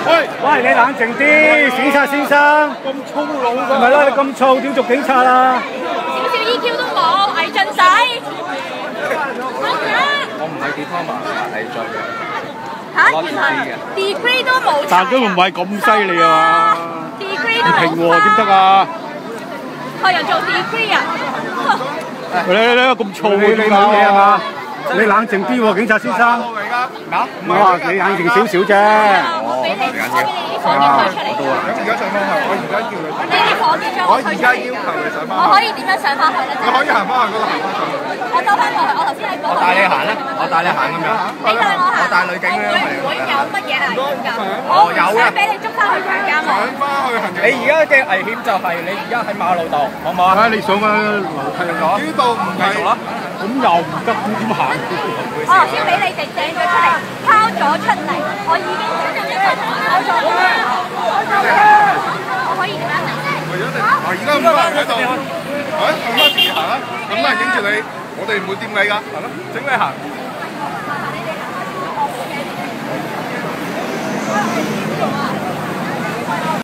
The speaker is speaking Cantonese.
喂，你冷靜啲，警察先生。咁粗魯㗎？咪啦，你咁燥點做警察啊？少少 EQ 都冇，危盡仔。我唔係 diploma， 係在嘅。嚇，原來 degree 都冇。但都唔係咁犀利啊嘛。degree 都冇。平喎點得啊？學人做 degree 啊？你咁燥喎，你冇嘢係嘛？你冷靜啲喎，警察先生。唔係話你冷靜少少啫。我俾你伙計推出嚟。而家上翻去，我而家叫你。你啲伙計將我推出嚟。要求你上翻。我可以點樣上翻去咧？你可以行翻去嗰度行翻上去。我兜翻過去，我頭先喺嗰度。我帶你行啦，我帶你行咁樣。你帶我行。我帶女警咧。會唔會有乜嘢危險㗎？哦，有啊。俾你捉翻去強姦我。上翻去行政。你而家嘅危險就係你而家喺馬路度，好唔好啊？你上個樓梯咗。呢度唔係。繼續啦。咁又唔得，點行？我頭先俾你哋掟咗出嚟，拋咗出嚟，我已經拋咗出嚟。我可以點樣行？而家咁多人喺度，咁多時行啦，咁多人影住你，我哋唔會掂你㗎，係咯，整你行。